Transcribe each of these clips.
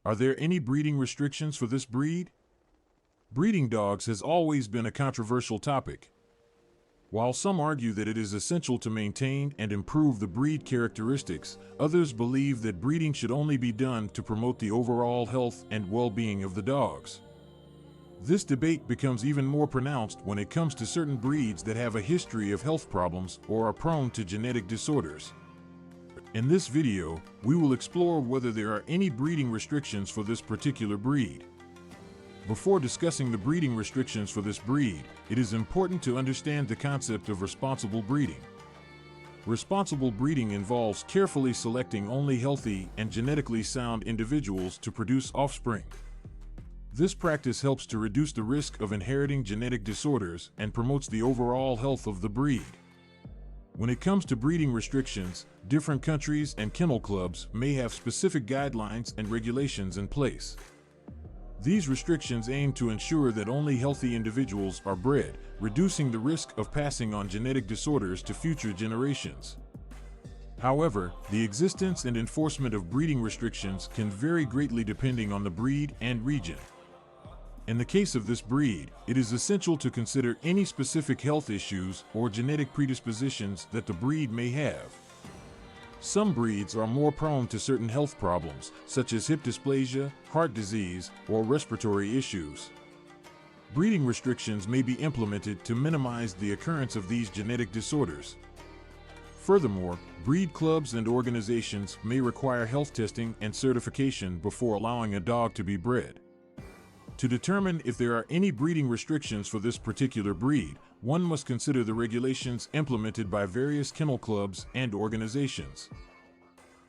Are there any breeding restrictions for this breed? Breeding dogs has always been a controversial topic. While some argue that it is essential to maintain and improve the breed characteristics, others believe that breeding should only be done to promote the overall health and well-being of the dogs. This debate becomes even more pronounced when it comes to certain breeds that have a history of health problems or are prone to genetic disorders. In this video, we will explore whether there are any breeding restrictions for this particular breed. Before discussing the breeding restrictions for this breed, it is important to understand the concept of responsible breeding. Responsible breeding involves carefully selecting only healthy and genetically sound individuals to produce offspring. This practice helps to reduce the risk of inheriting genetic disorders and promotes the overall health of the breed. When it comes to breeding restrictions, different countries and kennel clubs may have specific guidelines and regulations in place. These restrictions aim to ensure that only healthy individuals are bred, reducing the risk of passing on genetic disorders to future generations. However, the existence and enforcement of breeding restrictions can vary greatly depending on the breed and region. In the case of this breed, it is essential to consider any specific health issues or genetic predispositions that the breed may have. Some breeds are more prone to certain health problems, such as hip dysplasia, heart disease, or respiratory issues. Breeding restrictions may be implemented to minimize the occurrence of these genetic disorders. Furthermore, breed clubs and organizations may require health testing and certification before allowing a dog to be bred. To determine if there are any breeding restrictions for this particular breed, one must consider the regulations implemented by various kennel clubs and organizations.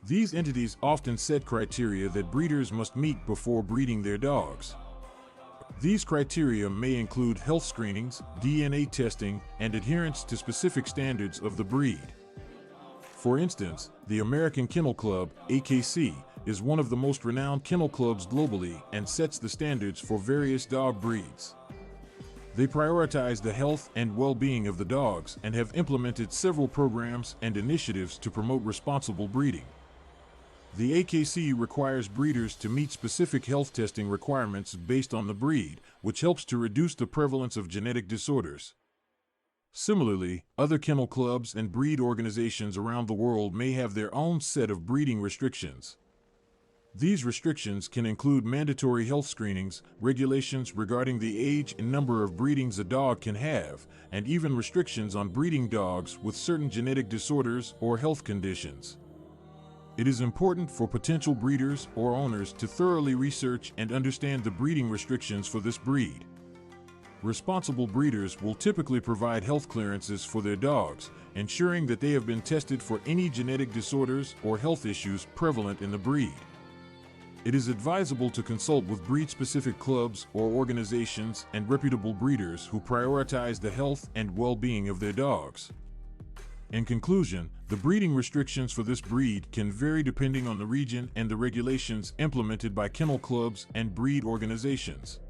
These entities often set criteria that breeders must meet before breeding their dogs. These criteria may include health screenings, DNA testing, and adherence to specific standards of the breed. For instance, the American Kennel Club, AKC, is one of the most renowned kennel clubs globally and sets the standards for various dog breeds. They prioritize the health and well-being of the dogs and have implemented several programs and initiatives to promote responsible breeding. The AKC requires breeders to meet specific health testing requirements based on the breed, which helps to reduce the prevalence of genetic disorders. Similarly, other kennel clubs and breed organizations around the world may have their own set of breeding restrictions. These restrictions can include mandatory health screenings, regulations regarding the age and number of breedings a dog can have, and even restrictions on breeding dogs with certain genetic disorders or health conditions. It is important for potential breeders or owners to thoroughly research and understand the breeding restrictions for this breed. Responsible breeders will typically provide health clearances for their dogs, ensuring that they have been tested for any genetic disorders or health issues prevalent in the breed. It is advisable to consult with breed-specific clubs or organizations and reputable breeders who prioritize the health and well-being of their dogs. In conclusion, the breeding restrictions for this breed can vary depending on the region and the regulations implemented by kennel clubs and breed organizations.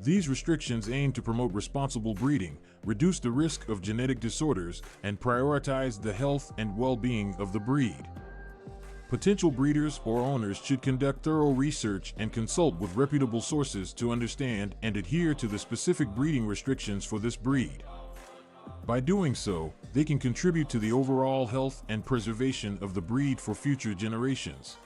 These restrictions aim to promote responsible breeding, reduce the risk of genetic disorders, and prioritize the health and well-being of the breed. Potential breeders or owners should conduct thorough research and consult with reputable sources to understand and adhere to the specific breeding restrictions for this breed. By doing so, they can contribute to the overall health and preservation of the breed for future generations.